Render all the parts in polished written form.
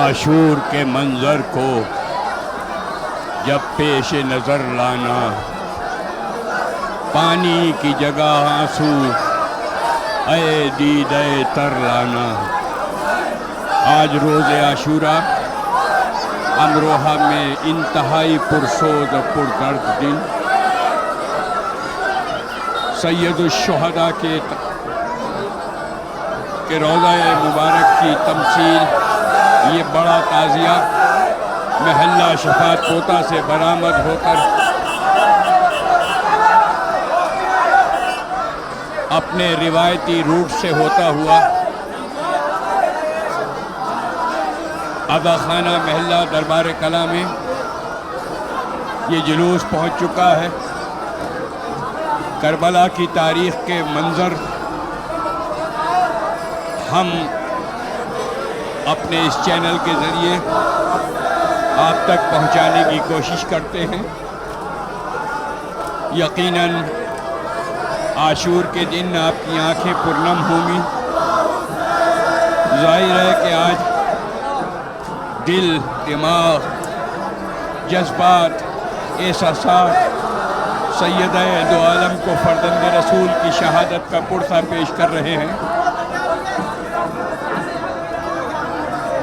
عاشور کے منظر کو جب پیش نظر لانا، پانی کی جگہ آنسو اے دیدہ تر لانا۔ آج روز عاشوراء امروہہ میں انتہائی پرسوز و پردرد دن سید الشہداء کے روضہ مبارک کی تمثیل یہ بڑا تعزیہ محلہ شفاعت پوتا سے برآمد ہو کر اپنے روایتی روٹ سے ہوتا ہوا عزاخانہ محلہ دربار کلا میں یہ جلوس پہنچ چکا ہے۔ کربلا کی تاریخ کے منظر ہم اپنے اس چینل کے ذریعے آپ تک پہنچانے کی کوشش کرتے ہیں۔ یقیناً عاشور کے دن آپ کی آنکھیں پرنم ہوں گی۔ ظاہر ہے کہ آج دل، دماغ، جذبات، احساسات سیدہ دو عالم کو فرزند رسول کی شہادت کا پرسہ پیش کر رہے ہیں۔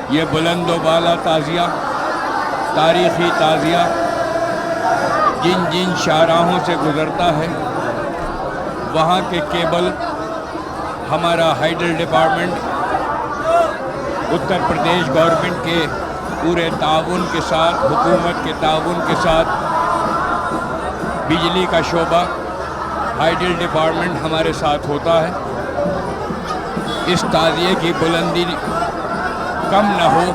یہ بلند و بالا تعزیہ، تاریخی تعزیہ جن جن شاہراہوں سے گزرتا ہے وہاں کے کیبل ہمارا hydel department Uttar Pradesh government کے پورے تعاون کے ساتھ، حکومت کے تعاون کے ساتھ، بجلی کا شعبہ ہائیڈل ڈپارٹمنٹ ہمارے ساتھ ہوتا ہے۔ اس تعزیے کی بلندی کم نہ ہو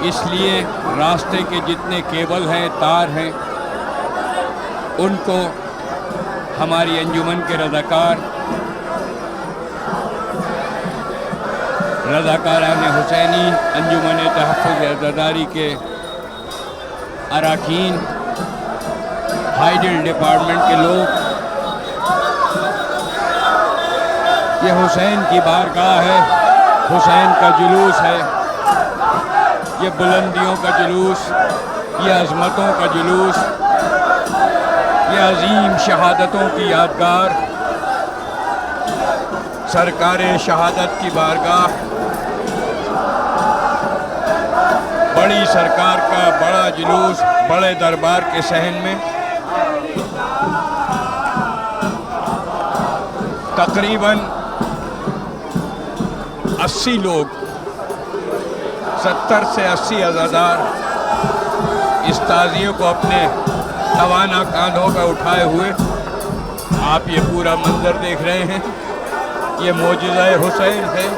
اس لیے راستے کے جتنے کیبل ہیں، تار ہیں، ان کو ہماری انجمن کے رضاکاران حسینی، انجمن تحفظ عزاداری کے اراکین، ہائیڈل ڈپارٹمنٹ کے لوگ، یہ حسین کی بارگاہ ہے، حسین کا جلوس ہے، یہ بلندیوں کا جلوس، یہ عظمتوں کا جلوس، یہ عظیم شہادتوں کی یادگار، سرکار شہادت کی بارگاہ، بڑی سرکار کا بڑا جلوس بڑے دربار کے صحن میں تقریباً 80 لوگ، 70 سے 80 عزادار اس تعزیے کو اپنے توانا کاندھوں پر اٹھائے ہوئے آپ یہ پورا منظر دیکھ رہے ہیں۔ یہ معجزہ حسین ہے،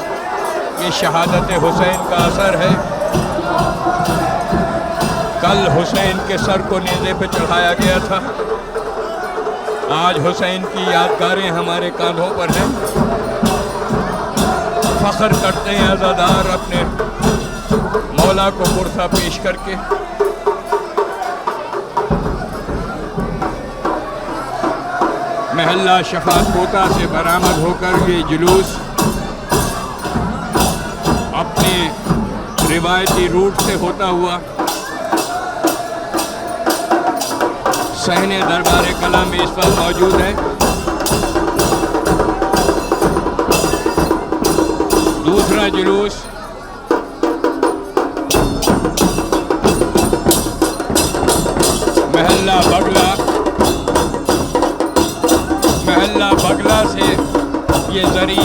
یہ شہادت حسین کا اثر ہے۔ کل حسین کے سر کو نیزے پہ چڑھایا گیا تھا، آج حسین کی یادگاریں ہمارے کاندھوں پر ہیں۔ فخر کرتے ہیں عزادار اپنے مولا کو پرسہ پیش کر کے۔ محلہ شفاعت پوتا سے برآمد ہو کر یہ جلوس اپنے روایتی روٹ سے ہوتا ہوا صحن دربار کلا میں اس وقت موجود ہے۔ دوسرا جلوس محلہ بگلا سے یہ زری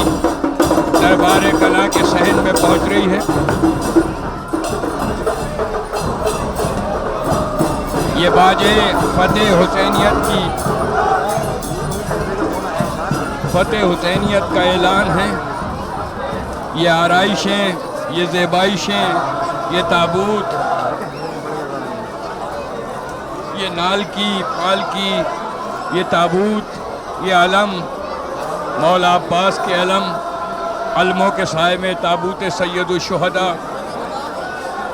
دربار کلا کے صحن میں پہنچ رہی ہے۔ یہ باجے فتح حسینیت کا اعلان ہے۔ یہ آرائشیں، یہ زیبائشیں، یہ تابوت، یہ نال کی پال کی، یہ تابوت، یہ علم مولا عباس کے علم، علموں کے سائے میں تابوت سید الشہداء،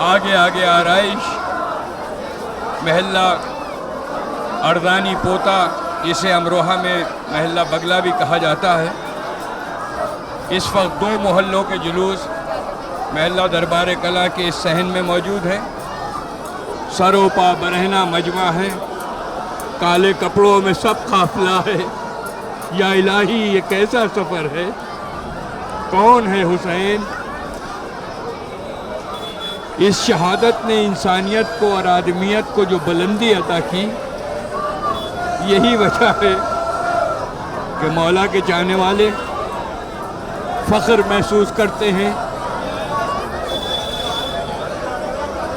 آگے آگے آرائش محلہ اردانی پوتا، جسے امروہہ میں محلہ بگلا بھی کہا جاتا ہے۔ اس وقت 2 محلوں کے جلوس محلہ دربار کلا کے اس صحن میں موجود ہے۔ سرو پا برہنہ مجمع ہے، کالے کپڑوں میں سب قافلہ ہے۔ یا الہی یہ کیسا سفر ہے، کون ہے حسین؟ اس شہادت نے انسانیت کو اور آدمیت کو جو بلندی عطا کی، یہی وجہ ہے کہ مولا کے چاہنے والے فخر محسوس کرتے ہیں۔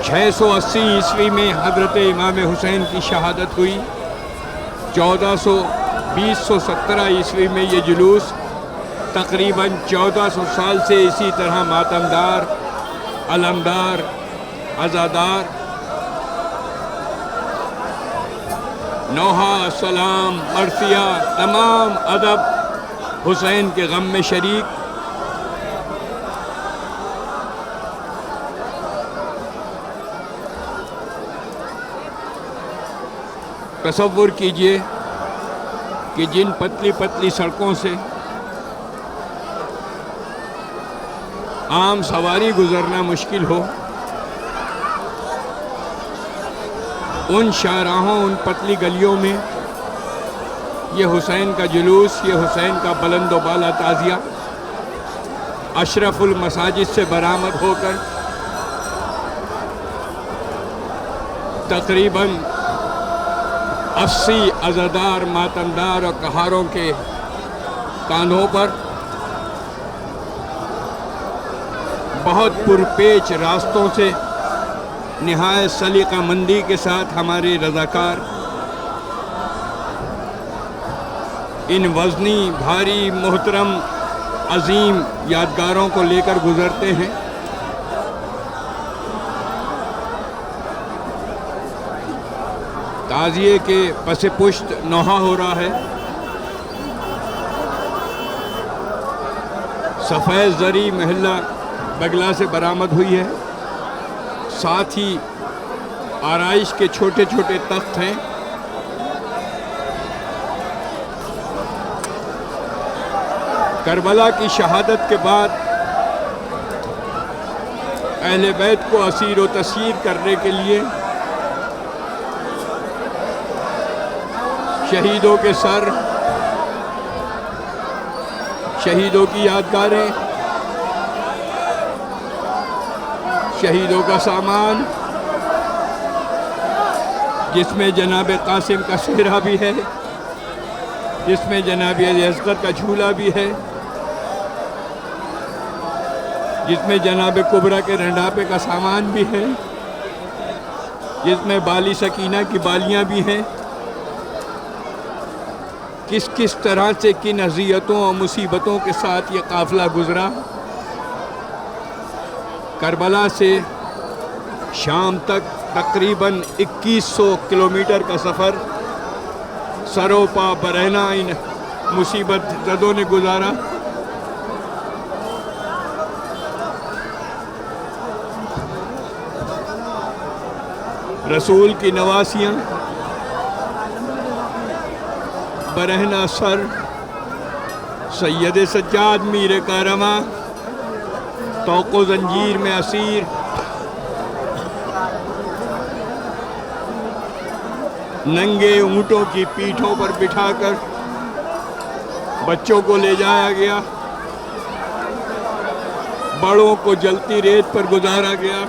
680 عیسوی میں حضرت امام حسین کی شہادت ہوئی۔ 1417 عیسوی میں یہ جلوس تقریباً 1400 سال سے اسی طرح ماتمدار، علمدار، عزادار، نوحہ، سلام، مرثیہ، تمام ادب حسین کے غم میں شریک۔ تصور کیجئے کہ جن پتلی پتلی سڑکوں سے عام سواری گزرنا مشکل ہو، ان شاہراہوں، ان پتلی گلیوں میں یہ حسین کا جلوس، یہ حسین کا بلند و بالا تعزیہ اشرف المساجد سے برآمد ہو کر تقریباً 80 عزادار، ماتمدار اور قہاروں کے کاندھوں پر بہت پرپیچ راستوں سے نہایت سلیقہ مندی کے ساتھ ہمارے رضاکار ان وزنی، بھاری، محترم، عظیم یادگاروں کو لے کر گزرتے ہیں۔ تعزیے کے پس پشت نوحہ ہو رہا ہے۔ سفید زری محلہ بگلا سے برآمد ہوئی ہے، ساتھ ہی آرائش کے چھوٹے چھوٹے تخت ہیں۔ کربلا کی شہادت کے بعد اہل بیت کو اسیر و تسیر کرنے کے لیے شہیدوں کے سر، شہیدوں کی یادگاریں، شہیدوں کا سامان، جس میں جناب قاسم کا صحرا بھی ہے، جس میں جناب علی اصغر کا جھولا بھی ہے، جس میں جناب کبریٰ کے رنڈاپے کا سامان بھی ہے، جس میں بالی سکینہ کی بالیاں بھی ہیں۔ کس طرح سے کن اذیتوں اور مصیبتوں کے ساتھ یہ قافلہ گزرا۔ کربلا سے شام تک تقریباً 2100 کلومیٹر کا سفر سرو پا برہنہ ان مصیبت زدوں نے گزارا۔ رسول کی نواسیاں، برہنہ سر، سید سجاد میر کارواں، طوق و زنجیر میں اسیر، ننگے اونٹوں کی پیٹھوں پر بٹھا کر بچوں کو لے جایا گیا، بڑوں کو جلتی ریت پر گزارا گیا۔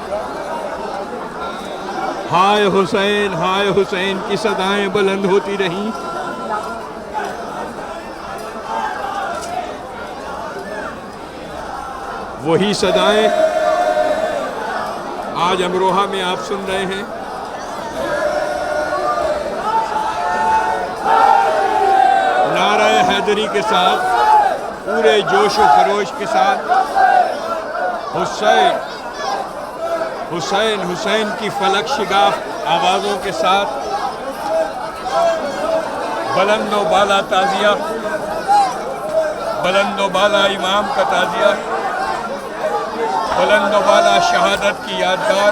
ہائے حسین کی صدائیں بلند ہوتی رہیں۔ وہی صدائیں آج امروہہ میں آپ سن رہے ہیں۔ نعرہ حیدری کے ساتھ، پورے جوش و خروش کے ساتھ حسین حسین حسین کی فلک شگاف آوازوں کے ساتھ بلند و بالا تعزیہ، بلند و بالا امام کا تعزیہ، بلند و بالا شہادت کی یادگار،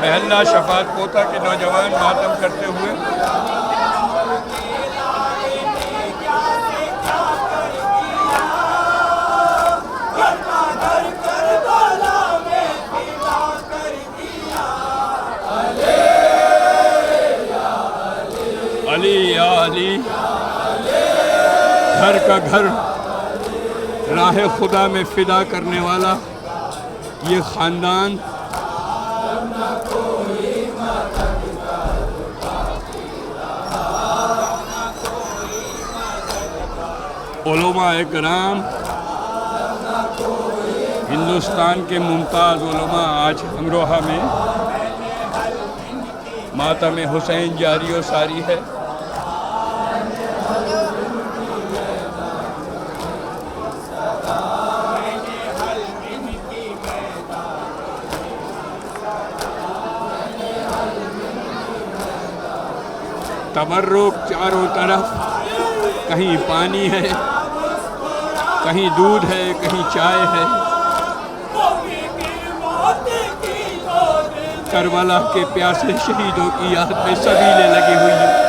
محلہ شفاعت کوتا کے نوجوان ماتم کرتے ہوئے گھر کا گھر راہ خدا میں فدا کرنے والا یہ خاندان علماء کرام، ہندوستان کے ممتاز علماء آج امروہہ میں ماتم حسین جاری و ساری ہے۔ تبرک چاروں طرف، کہیں پانی ہے، کہیں دودھ ہے، کہیں چائے ہے۔ کربلا کے پیاسے شہیدوں کی یاد میں سبیلیں لگی ہوئی ہیں۔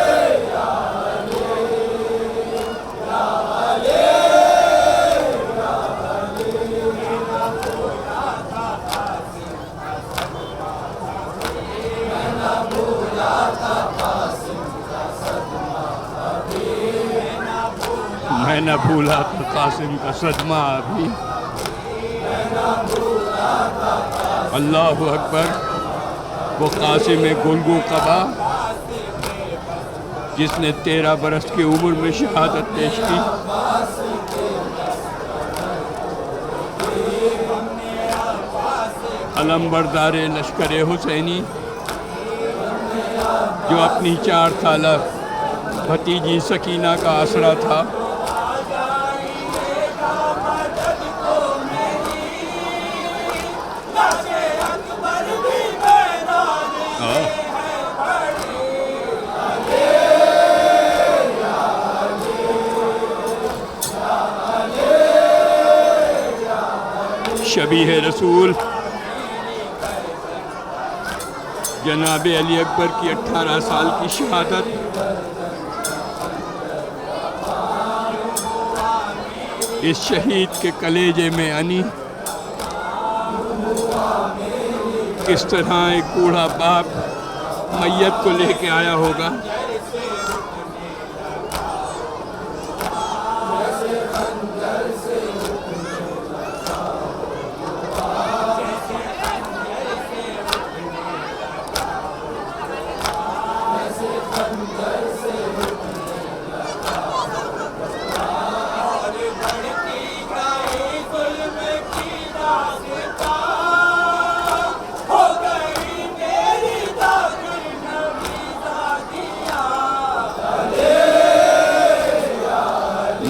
میں نہ بھولا تھا قاسم کا صدمہ ابھی۔ اللہ اکبر، وہ قاسم گلگو قبا جس نے 13 برس کی عمر میں شہادت پیش کی۔ علمبردار لشکر حسینی جو اپنی 4 سالہ بھتیجی سکینہ کا آسرا تھا، شبیہ رسول جناب علی اکبر کی 18 سال کی شہادت، اس شہید کے کلیجے میں انی کس طرح ایک بوڑھا باپ میت کو لے کے آیا ہوگا۔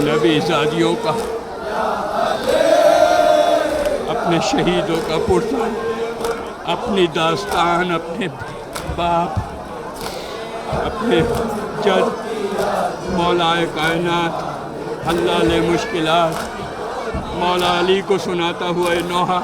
نبی زادیوں کا، اپنے شہیدوں کا پرسہ، اپنی داستان، اپنے باپ، اپنے جد مولا کائنات حلال مشکلات مولا علی کو سناتا ہوا نوحہ۔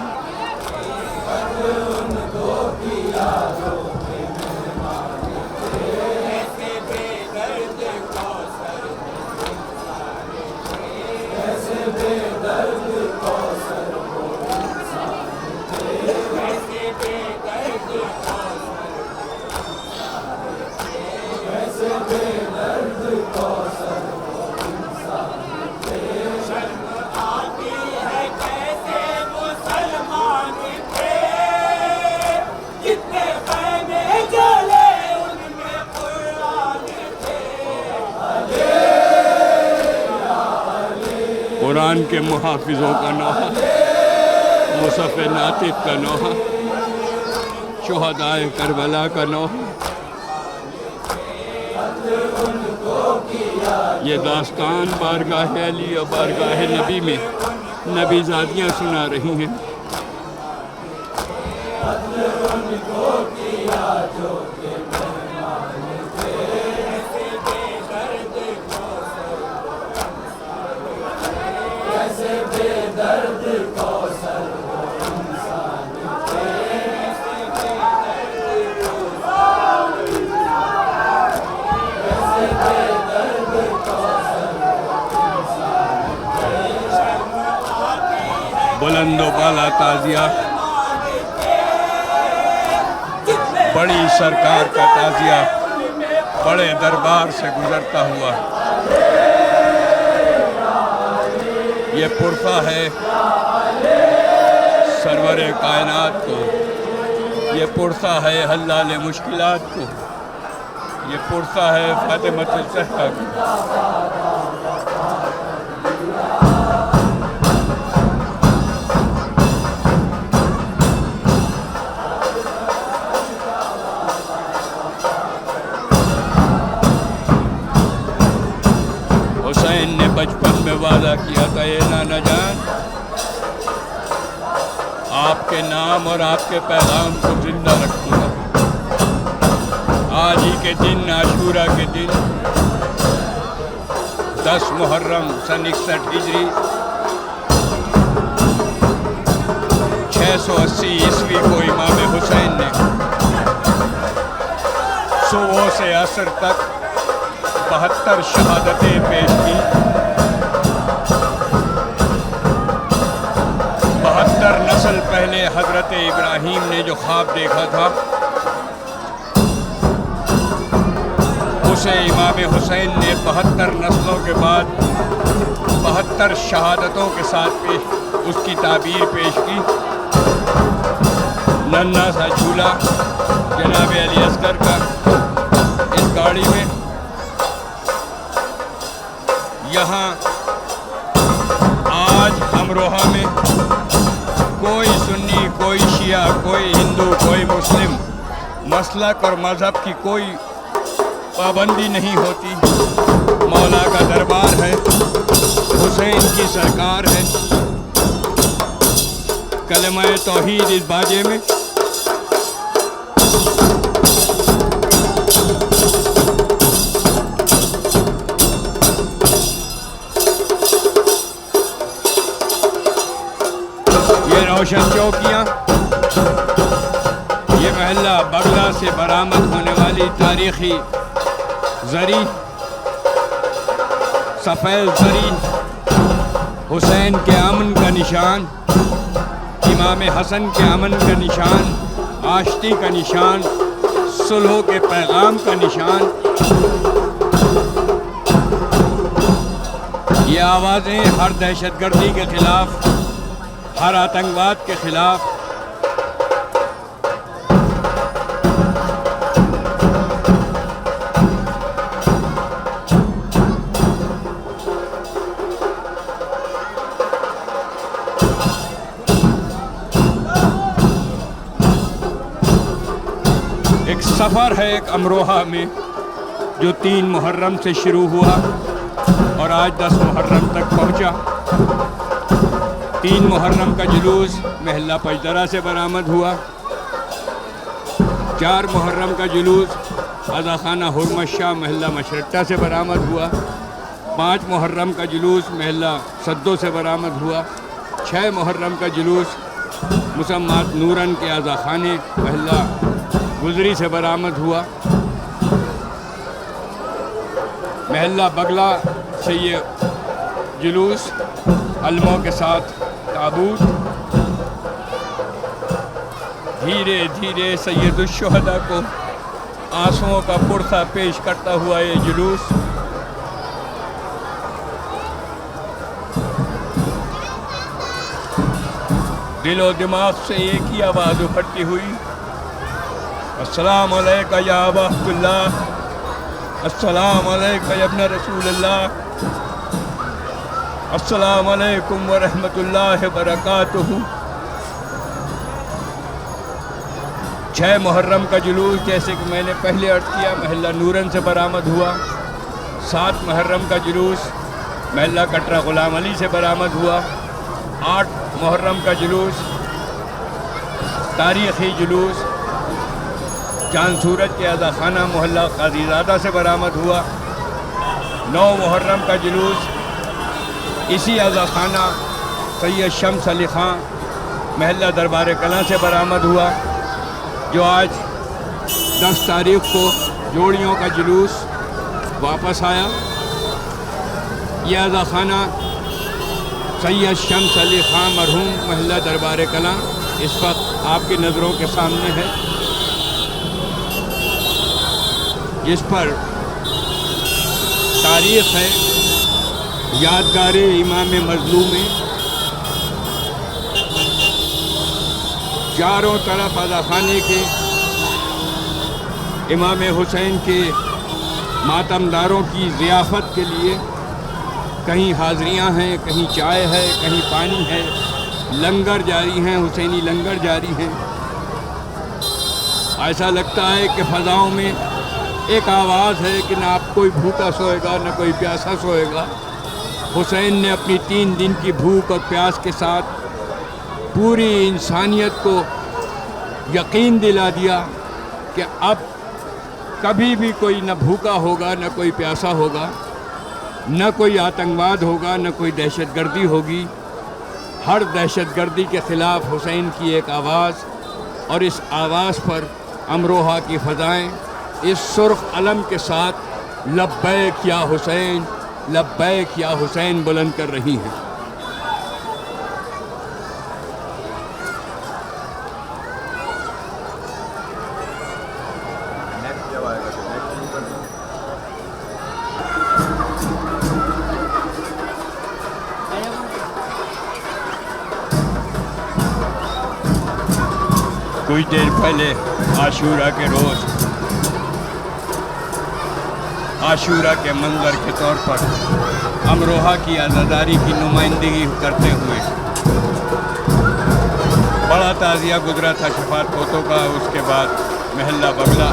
قرآن کے محافظوں کا نوحہ، مصحف ناطق کا نوحہ، شہدائے کربلا کا نوحہ۔ یہ داستان بارگاہ علی اور بارگاہ نبی میں نبی زادیاں سنا رہی ہیں۔ بلند و بالا تعزیہ، بڑی سرکار کا تعزیہ بڑے دربار سے گزرتا ہوا یہ پرسہ ہے سرور کائنات کو، یہ پرسہ ہے حلال مشکلات کو، یہ پرسہ ہے فاطمۃ الزہرا کو۔ حسین نے بچپن میں وعدہ کیا تھا، اے نانا جان آپ کے نام اور آپ کے پیغام کو زندہ رکھوں گا۔ آج ہی کے دن، عاشورہ کے دن 10 محرم سن 61 ہجری 680 عیسوی کو امام حسین نے صبح سے عصر تک 72 شہادتیں پیش کی۔ 72 نسل پہلے حضرت ابراہیم نے جو خواب دیکھا تھا اسے امام حسین نے 72 نسلوں کے بعد 72 شہادتوں کے ساتھ اس کی تعبیر پیش کی۔ ننھا سا جھولا جناب علی اصغر کا اس گاڑی میں، یہاں آج امروہہ میں کوئی سنی، کوئی شیعہ، کوئی ہندو، کوئی مسلم، مسلک اور مذہب کی کوئی پابندی نہیں ہوتی۔ مولا کا دربار ہے، حسین کی سرکار ہے۔ کلمہ توحید اس باجے میں، یہ روشن چوکیاں، یہ محلہ بغلہ سے برآمد ہونے والی تاریخی زری، سفید زری، حسین کے امن کا نشان، امام حسن کے امن کا نشان، آشتی کا نشان، صلح کے پیغام کا نشان۔ یہ آوازیں ہر دہشت گردی کے خلاف، ہر آتنکواد کے خلاف، ایک سفر ہے ایک امروہہ میں جو 3 محرم سے شروع ہوا اور آج 10 محرم تک پہنچا۔ 3 محرم کا جلوس محلہ پجدرہ سے برآمد ہوا۔ 4 محرم کا جلوس عزاخانہ حرمت شاہ محلہ مشرٹہ سے برآمد ہوا۔ 5 محرم کا جلوس محلہ صدو سے برآمد ہوا۔ 6 محرم کا جلوس مسمات نورن کے عزاخانے محلہ گزری سے برآمد ہوا۔ محلہ بغلہ سے یہ جلوس علموں کے ساتھ تابوت دھیرے دھیرے سید الشہداء کو آنسوؤں کا پرسہ پیش کرتا ہوا یہ جلوس دل و دماغ سے ایک ہی آواز اپھرتی ہوئی، السلام علیکہ یا ابا عبداللہ، السلام علیکہ یا ابن رسول اللہ، السلام علیکم ورحمۃ اللہ وبرکاتہ۔ 6 محرم کا جلوس جیسے کہ میں نے پہلے عرض کیا محلہ نورن سے برآمد ہوا۔ 7 محرم کا جلوس محلہ کٹرہ غلام علی سے برآمد ہوا۔ 8 محرم کا جلوس تاریخی جلوس چاند سورج کے عزاخانہ محلہ قاضی زادہ سے برآمد ہوا۔ 9 محرم کا جلوس اسی عزاخانہ سید شمس علی خان محلہ دربار کلاں سے برآمد ہوا، جو آج 10 تاریخ کو جوڑیوں کا جلوس واپس آیا۔ یہ عزاخانہ سید شمس علی خان مرحوم محلہ دربار کلاں اس وقت آپ کی نظروں کے سامنے ہے، جس پر تاریخ ہے یادگار امام مظلوم میں چاروں طرف اذا خانے کے امام حسین کے ماتمداروں کی ضیافت کے لیے کہیں حاضریاں ہیں، کہیں چائے ہے، کہیں پانی ہے، لنگر جاری ہیں، حسینی لنگر جاری ہیں۔ ایسا لگتا ہے کہ فضاؤں میں ایک آواز ہے کہ نہ آپ کوئی بھوکا سوئے گا نہ کوئی پیاسا سوئے گا۔ حسین نے اپنی 3 دن کی بھوک اور پیاس کے ساتھ پوری انسانیت کو یقین دلا دیا کہ اب کبھی بھی کوئی نہ بھوکا ہوگا نہ کوئی پیاسا ہوگا، نہ کوئی آتنکواد ہوگا نہ کوئی دہشت گردی ہوگی۔ ہر دہشت گردی کے خلاف حسین کی ایک آواز، اور اس آواز پر امروہہ کی فضائیں اس سرخ علم کے ساتھ لبیک یا حسین، لبیک یا حسین بلند کر رہی ہیں۔ کچھ دیر پہلے عاشورہ کے روز، عاشورہ کے منظر کے طور پر امروہہ کی عزاداری کی نمائندگی کرتے ہوئے بڑا تعزیہ گزرا تھا شفاعت پوتوں کا، اس کے بعد محلہ بغلہ،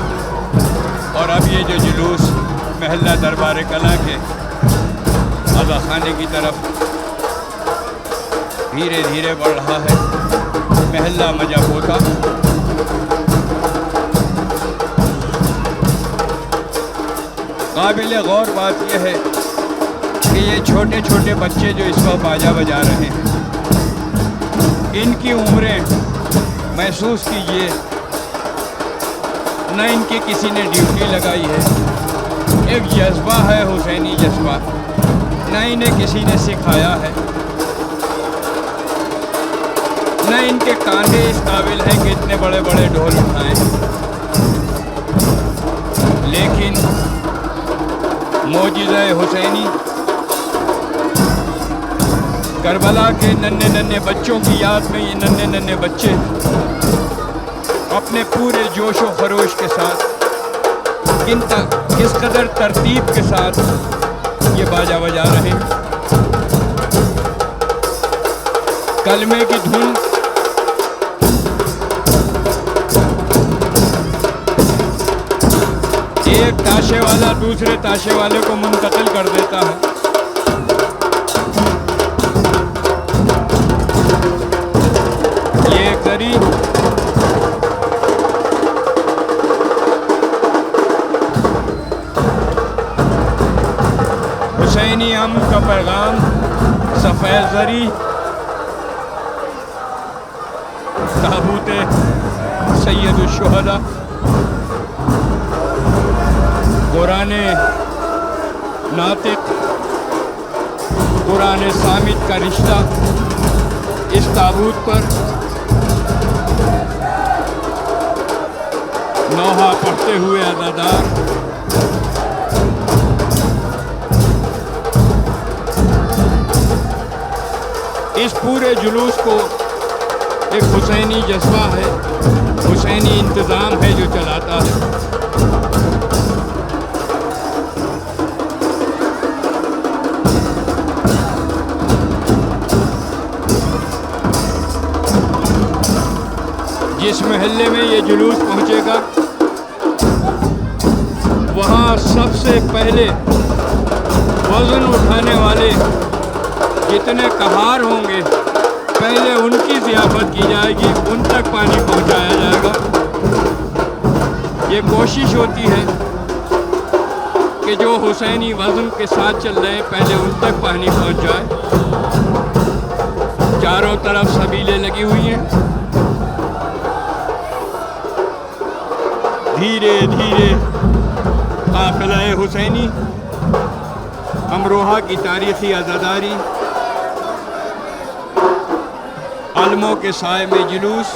اور اب یہ جو جلوس محلہ دربار کلاں کے عزا خانے کی طرف دھیرے دھیرے بڑھ رہا ہے، محلہ مجا پوتا۔ قابل غور بات یہ ہے کہ یہ چھوٹے چھوٹے بچے جو اس وقت باجا بجا رہے ہیں، ان کی عمریں محسوس کیجئے، نہ ان کی کسی نے ڈیوٹی لگائی ہے، ایک جذبہ ہے حسینی جذبہ، نہ انہیں کسی نے سکھایا ہے، نہ ان کے کاندھے اس قابل ہیں کہ اتنے بڑے بڑے ڈھول اٹھائیں، لیکن معجزہ حسینی کربلا کے ننھے ننھے بچوں کی یاد میں، یہ ننھے ننھے بچے اپنے پورے جوش و خروش کے ساتھ کس قدر ترتیب کے ساتھ یہ باجا بجا رہے ہیں۔ کلمے کی دھن ایک تاشے والا دوسرے تاشے والے کو منتقل کر دیتا ہے۔ یہ ایک ذریع حسینی امن کا پیغام سفید زری تابوت سید الشہداء، قرآن ناطق، قرآن صامت کا رشتہ اس تابوت پر نوحہ پڑھتے ہوئے عزادار اس پورے جلوس کو ایک حسینی جذبہ ہے، حسینی انتظام ہے جو چلاتا ہے۔ جس محلے میں یہ جلوس پہنچے گا وہاں سب سے پہلے وزن اٹھانے والے جتنے کہار ہوں گے پہلے ان کی ضیافت کی جائے گی، ان تک پانی پہنچایا جائے گا۔ یہ کوشش ہوتی ہے کہ جو حسینی وزن کے ساتھ چل رہے ہیں پہلے ان تک پانی پہنچ جائے۔ چاروں طرف سبیلیں لگی ہوئی ہیں، دھیرے دھیرے قافلہ حسینی امروہہ کی تاریخی عزاداری، علموں کے سائے میں جلوس،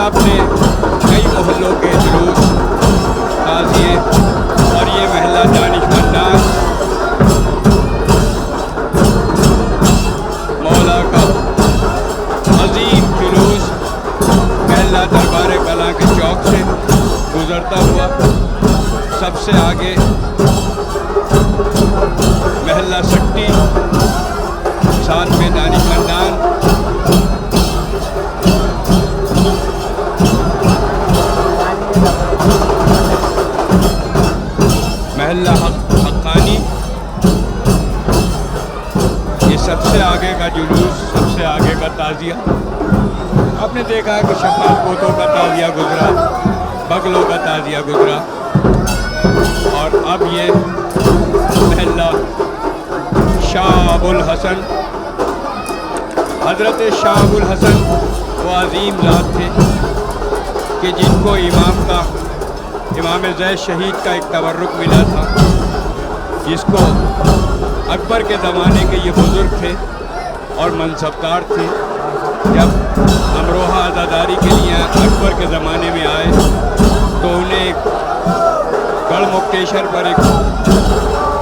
آپ نے کئی محلوں کے جلوس، تعزیے اور سب سے آگے محلہ سٹی، ساتھ میں دانی خاندان، محلہ حقانی، یہ سب سے آگے کا جلوس، سب سے آگے کا تعزیہ۔ آپ نے دیکھا ہے کہ شفاف پوتوں کا تعزیہ گزرا، بغلوں کا تعزیہ گزرا، اور اب یہ محلہ شاہ ابو الحسن، حضرت شاہ ابو الحسن وہ عظیم ذات تھے کہ جن کو امام زید شہید کا ایک تبرک ملا تھا، جس کو اکبر کے زمانے کے یہ بزرگ تھے اور منصبدار تھے۔ جب امروہہ عزاداری کے لیے اکبر کے زمانے میں آئے تو انہیں ایک گڑھ مکتیشر پر ایک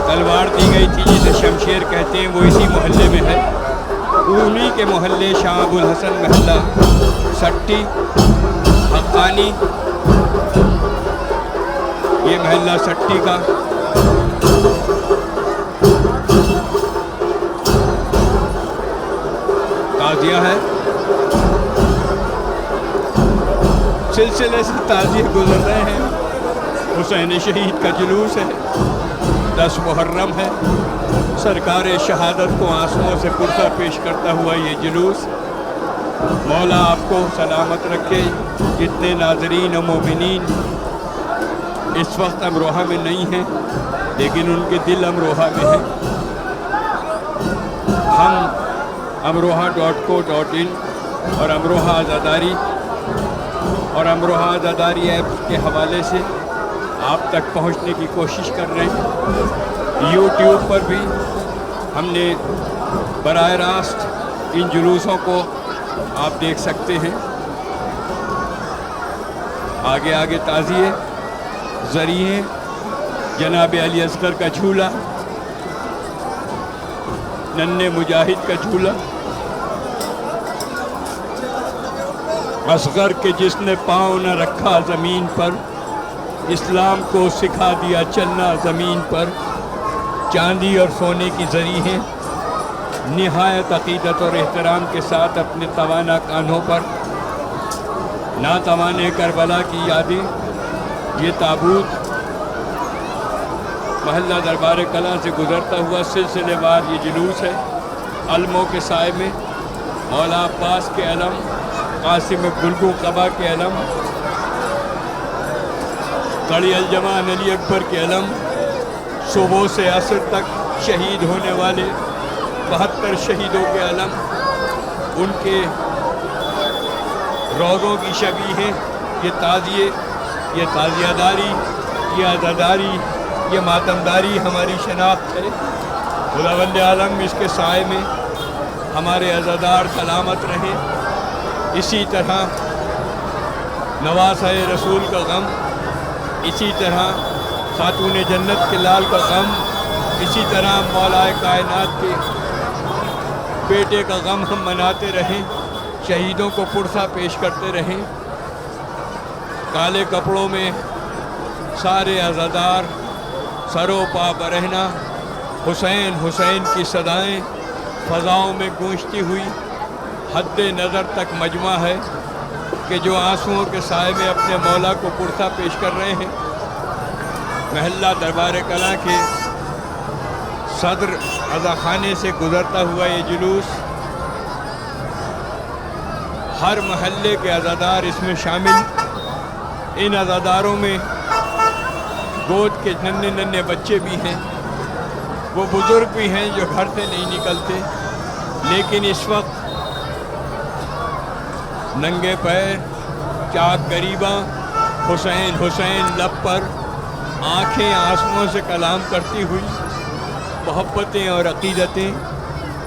تلوار دی گئی تھی جسے شمشیر کہتے ہیں، وہ اسی محلے میں ہے۔ انہی کے محلے شاہ ابو الحسن، محلہ سٹی، حقانی، یہ محلہ سٹی کا تعزیہ ہے۔ سلسلے سے تعزیے گزر رہے ہیں۔ حسین شہید کا جلوس ہے، 10 محرم ہے، سرکار شہادت کو آنسوؤں سے پرسہ پیش کرتا ہوا یہ جلوس۔ مولا آپ کو سلامت رکھے۔ جتنے ناظرین و مومنین اس وقت امروہہ میں نہیں ہیں لیکن ان کے دل امروہہ میں ہیں، ہم amroha.co.in اور امروہہ عزاداری اور امروہہ عزاداری ایپ کے حوالے سے آپ تک پہنچنے کی کوشش کر رہے ہیں۔ یوٹیوب پر بھی ہم نے براہ راست ان جلوسوں کو آپ دیکھ سکتے ہیں۔ آگے آگے تعزیے، ذریعے جناب علی اصغر کا جھولا، ننھے مجاہد کا جھولا، اصغر کے جس نے پاؤں نہ رکھا زمین پر، اسلام کو سکھا دیا چلنا زمین پر، چاندی اور سونے کی زری ہیں، نہایت عقیدت اور احترام کے ساتھ اپنے توانا کانھوں پر ناتوانے کربلا کی یادیں، یہ تابوت محلہ دربار کلاں سے گزرتا ہوا سلسلے وار یہ جلوس ہے۔ علموں کے سائے میں مولا عباس کے علم، قاسم گلگوں قبا کے علم، قڑی الجمان علی اکبر کے علم، صبح سے عصر تک شہید ہونے والے 72 شہیدوں کے علم، ان کے روضوں کی شبیہ ہیں۔ یہ تعزیے، یہ تعزیہ داری، یہ عزاداری، یہ ماتمداری ہماری شناخت ہے۔ خداوند عالم اس کے سائے میں ہمارے عزادار سلامت رہیں۔ اسی طرح نواسۂ رسول کا غم، اسی طرح خاتون جنت کے لال کا غم، اسی طرح مولا کائنات کے بیٹے کا غم ہم مناتے رہیں، شہیدوں کو پرسہ پیش کرتے رہیں۔ کالے کپڑوں میں سارے عزادار سرو پا برہنہ، حسین حسین کی صدائیں فضاؤں میں گونجتی ہوئی حد نظر تک مجمع ہے کہ جو آنسوؤں کے سائے میں اپنے مولا کو پرسہ پیش کر رہے ہیں۔ محلہ دربار کلاں کے صدر عزاخانے سے گزرتا ہوا یہ جلوس، ہر محلے کے عزادار اس میں شامل۔ ان عزاداروں میں گود کے ننھے ننھے بچے بھی ہیں، وہ بزرگ بھی ہیں جو گھر سے نہیں نکلتے، لیکن اس وقت ننگے پیر، چاک گریباں، حسین حسین لب پر، آنکھیں آنسوؤں سے کلام کرتی ہوئی، محبتیں اور عقیدتیں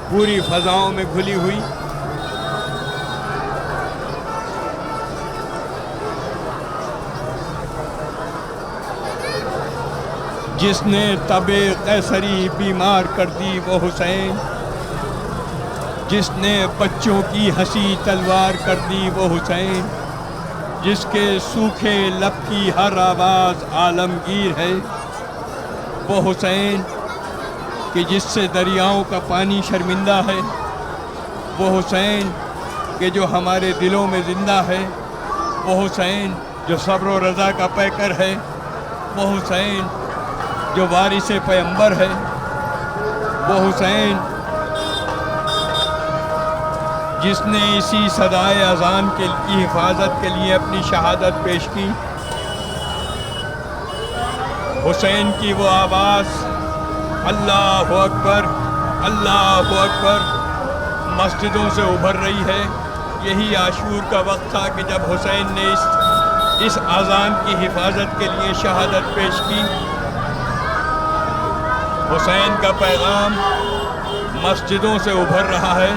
پوری فضاؤں میں گھلی ہوئی۔ جس نے طبع قیصری بیمار کر دی وہ حسین، جس نے بچوں کی ہنسی تلوار کر دی وہ حسین، جس کے سوکھے لب کی ہر آواز عالمگیر ہے، وہ حسین کہ جس سے دریاؤں کا پانی شرمندہ ہے، وہ حسین کہ جو ہمارے دلوں میں زندہ ہے، وہ حسین جو صبر و رضا کا پیکر ہے، وہ حسین جو وارث پیغمبر ہے، وہ حسین جس نے اسی صدائے اذان کی حفاظت کے لیے اپنی شہادت پیش کی۔ حسین کی وہ آواز اللہ اکبر اللہ اکبر مسجدوں سے ابھر رہی ہے۔ یہی عاشور کا وقت تھا کہ جب حسین نے اس اذان کی حفاظت کے لیے شہادت پیش کی۔ حسین کا پیغام مسجدوں سے ابھر رہا ہے۔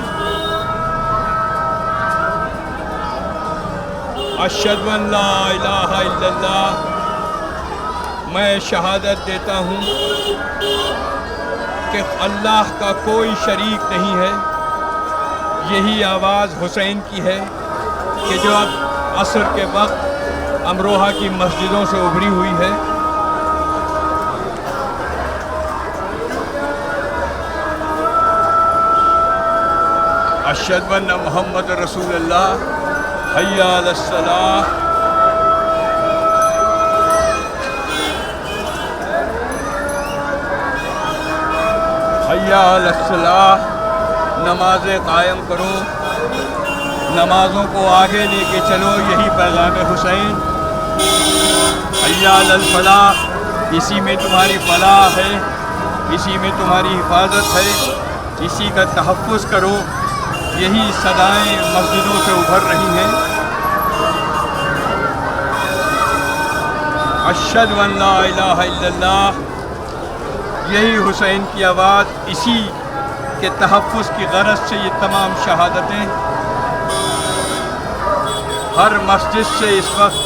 اشہد ان لا الہ الا اللہ، میں شہادت دیتا ہوں کہ اللہ کا کوئی شریک نہیں ہے۔ یہی آواز حسین کی ہے کہ جو اب عصر کے وقت امروہہ کی مسجدوں سے ابھری ہوئی ہے۔ اشہد ان محمد رسول اللہ، حی علی الصلاۃ۔ حی علی الصلاۃ، نمازیں قائم کرو، نمازوں کو آگے لے کے چلو، یہی پیغام حسین۔ حی علی الفلاح، اسی میں تمہاری فلاح ہے، اسی میں تمہاری حفاظت ہے، اسی کا تحفظ کرو، یہی صدائیں مسجدوں سے ابھر رہی ہیں۔ اشہد ان لا الہ الا اللہ، یہی حسین کی آواز، اسی کے تحفظ کی غرض سے یہ تمام شہادتیں ہر مسجد سے اس وقت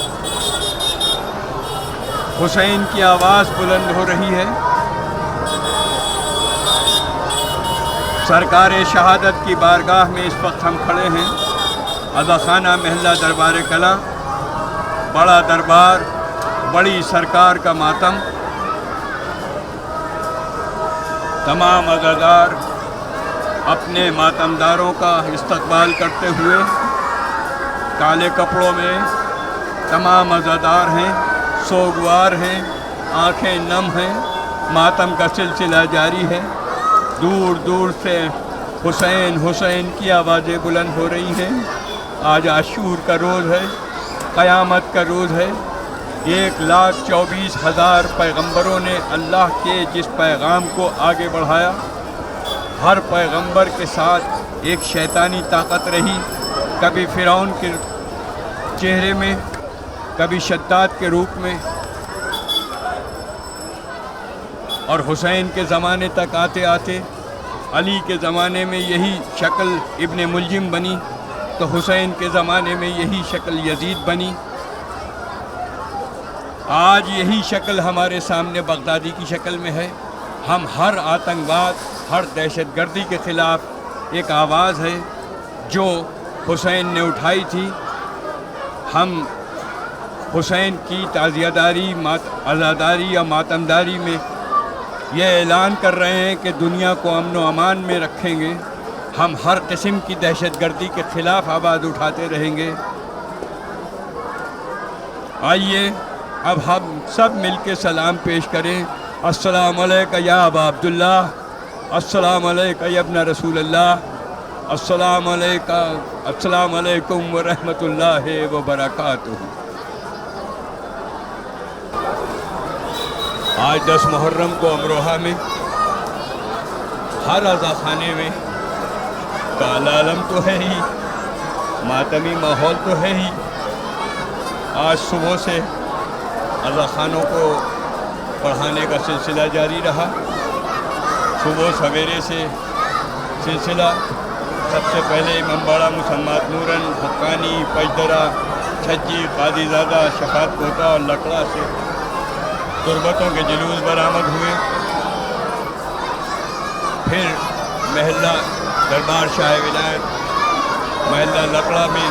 حسین کی آواز بلند ہو رہی ہے۔ سرکار شہادت کی بارگاہ میں اس وقت ہم کھڑے ہیں۔ عزاخانہ محلہ دربار کلاں، بڑا دربار، بڑی سرکار کا ماتم۔ تمام عزادار اپنے ماتمداروں کا استقبال کرتے ہوئے کالے کپڑوں میں تمام عزادار ہیں، سوگوار ہیں، آنکھیں نم ہیں۔ ماتم کا سلسلہ جاری ہے۔ دور دور سے حسین حسین کی آوازیں بلند ہو رہی ہیں۔ آج عاشور کا روز ہے، قیامت کا روز ہے۔ 1,24,000 پیغمبروں نے اللہ کے جس پیغام کو آگے بڑھایا، ہر پیغمبر کے ساتھ ایک شیطانی طاقت رہی، کبھی فرعون کے چہرے میں، کبھی شداد کے روپ میں، اور حسین کے زمانے تک آتے آتے علی کے زمانے میں یہی شکل ابن ملجم بنی، تو حسین کے زمانے میں یہی شکل یزید بنی۔ آج یہی شکل ہمارے سامنے بغدادی کی شکل میں ہے۔ ہم ہر آتنکواد، ہر دہشت گردی کے خلاف ایک آواز ہے جو حسین نے اٹھائی تھی۔ ہم حسین کی تعزیہ داری، عزاداری یا ماتمداری میں یہ اعلان کر رہے ہیں کہ دنیا کو امن و امان میں رکھیں گے۔ ہم ہر قسم کی دہشت گردی کے خلاف آواز اٹھاتے رہیں گے۔ آئیے اب ہم سب مل کے سلام پیش کریں۔ السلام علیکہ یا ابا عبداللہ، السلام علیکہ یا ابن رسول اللہ، السلام علیکم ورحمۃ اللہ وبرکاتہ۔ آج 10 محرم کو امروہہ میں ہر عزاخانے میں کالا علم تو ہے ہی، ماتمی ماحول تو ہے ہی۔ آج صبح سے عزاخانوں کو پڑھانے کا سلسلہ جاری رہا۔ صبح سویرے سے سلسلہ سب سے پہلے امام باڑہ مسمات نورن، حقانی، پجدرہ، چھجی، قاضی زادہ، شفاعت کوتا اور لکڑا سے تربتوں کے جلوس برآمد ہوئے۔ پھر محلہ دربار شاہ ولایت، محلہ لکڑا میں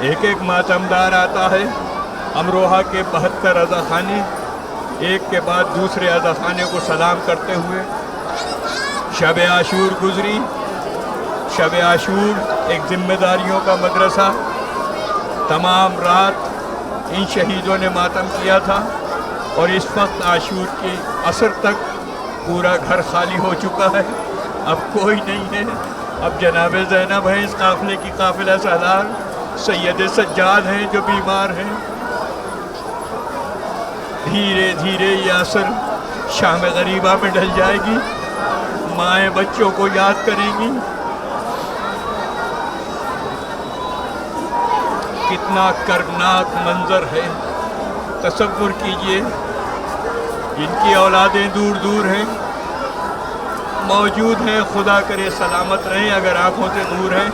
ایک ایک ماتمدار آتا ہے، امروہہ کے 72 عزاخانے ایک کے بعد دوسرے عزاخانے کو سلام کرتے ہوئے شب عاشور گزری۔ شب عاشور ایک ذمہ داریوں کا مدرسہ، تمام رات ان شہیدوں نے ماتم کیا تھا، اور اس وقت عاشور کی عصر تک پورا گھر خالی ہو چکا ہے، اب کوئی نہیں ہے۔ اب جناب زینب ہیں اس قافلے کی قافلہ سالار، سید سجاد ہیں جو بیمار ہیں۔ دھیرے دھیرے یہ عصر شام غریبہ میں ڈھل جائے گی، مائیں بچوں کو یاد کریں گی۔ کتنا کربناک منظر ہے، تصور کیجئے، جن کی اولادیں دور دور ہیں، موجود ہیں، خدا کرے سلامت رہیں، اگر آنکھوں سے دور ہیں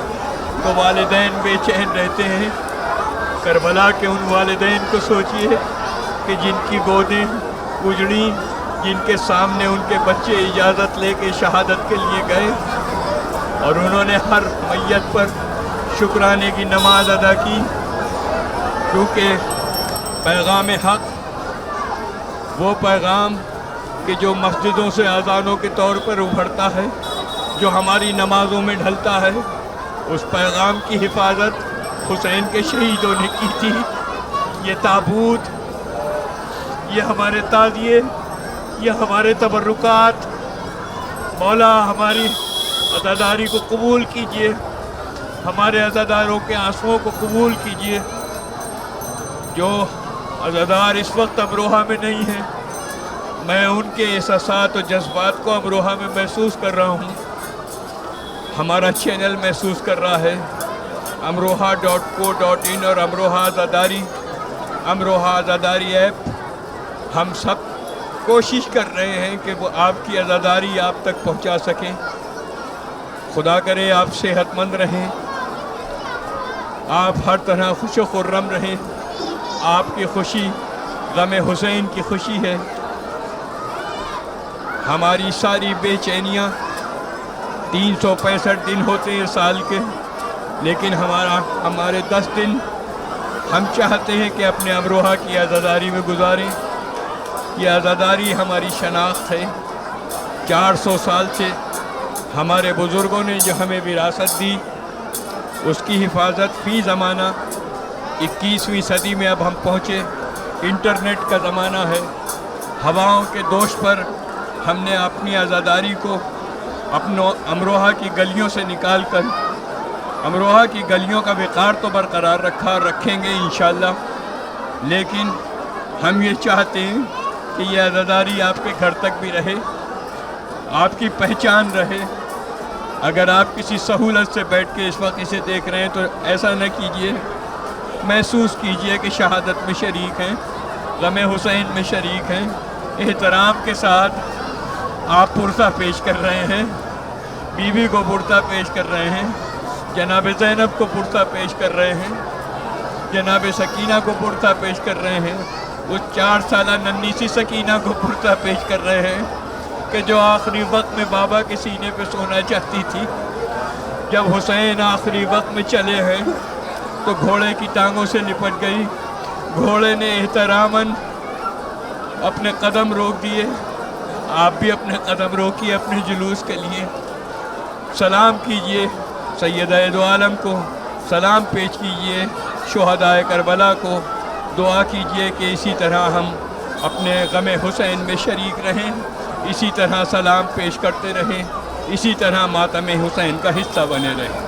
تو والدین بے چین رہتے ہیں۔ کربلا کے ان والدین کو سوچئے کہ جن کی گودیں اجڑیں، جن کے سامنے ان کے بچے اجازت لے کے شہادت کے لیے گئے، اور انہوں نے ہر میت پر شکرانے کی نماز ادا کی، کیونکہ پیغام حق، وہ پیغام کہ جو مسجدوں سے اذانوں کے طور پر ابھرتا ہے، جو ہماری نمازوں میں ڈھلتا ہے، اس پیغام کی حفاظت حسین کے شہیدوں نے کی تھی۔ یہ تابوت، یہ ہمارے تعزیے، یہ ہمارے تبرکات، مولا ہماری عزاداری کو قبول کیجئے، ہمارے عزاداروں کے آنسوؤں کو قبول کیجئے۔ جو عزادار اس وقت امروہہ میں نہیں ہیں، میں ان کے احساسات و جذبات کو امروہہ میں محسوس کر رہا ہوں، ہمارا چینل محسوس کر رہا ہے۔ amroha.co.in اور امروہہ عزاداری ایپ، ہم سب کوشش کر رہے ہیں کہ وہ آپ کی عزاداری آپ تک پہنچا سکیں۔ خدا کرے آپ صحت مند رہیں، آپ ہر طرح خوش و خرم رہیں۔ آپ کی خوشی غم حسین کی خوشی ہے۔ ہماری ساری بے چینیاں 365 دن ہوتے ہیں سال کے، لیکن ہمارے 10 دن ہم چاہتے ہیں کہ اپنے امروہہ کی عزاداری میں گزاریں۔ یہ عزاداری ہماری شناخت ہے۔ 400 سال سے ہمارے بزرگوں نے جو ہمیں وراثت دی، اس کی حفاظت فی زمانہ 21ویں صدی میں اب ہم پہنچے۔ انٹرنیٹ کا زمانہ ہے، ہواؤں کے دوش پر ہم نے اپنی عزاداری کو امروہہ کی گلیوں سے نکال کر امروہہ کی گلیوں کا وقار تو برقرار رکھا اور رکھیں گے انشاءاللہ، لیکن ہم یہ چاہتے ہیں کہ یہ عزاداری آپ کے گھر تک بھی رہے، آپ کی پہچان رہے۔ اگر آپ کسی سہولت سے بیٹھ کے اس وقت اسے دیکھ رہے ہیں تو ایسا نہ کیجئے، محسوس کیجئے کہ شہادت میں شریک ہیں، غم حسین میں شریک ہیں۔ احترام کے ساتھ آپ پرسہ پیش کر رہے ہیں، بیوی کو پرسہ پیش کر رہے ہیں، جناب زینب کو پرسہ پیش کر رہے ہیں، جناب سکینہ کو پرسہ پیش کر رہے ہیں، اس 4 سالہ ننھی سی سکینہ کو پرسہ پیش کر رہے ہیں کہ جو آخری وقت میں بابا کے سینے پہ سونا چاہتی تھی۔ جب حسین آخری وقت میں چلے ہیں تو گھوڑے کی ٹانگوں سے لپٹ گئی، گھوڑے نے احتراماً اپنے قدم روک دیے، آپ بھی اپنے قدم روکیے اپنے جلوس کے لیے۔ سلام کیجئے سیدہ دو عالم کو، سلام پیش کیجئے شہدائے کربلا کو، دعا کیجئے کہ اسی طرح ہم اپنے غم حسین میں شریک رہیں، اسی طرح سلام پیش کرتے رہیں، اسی طرح ماتم حسین کا حصہ بنے رہیں۔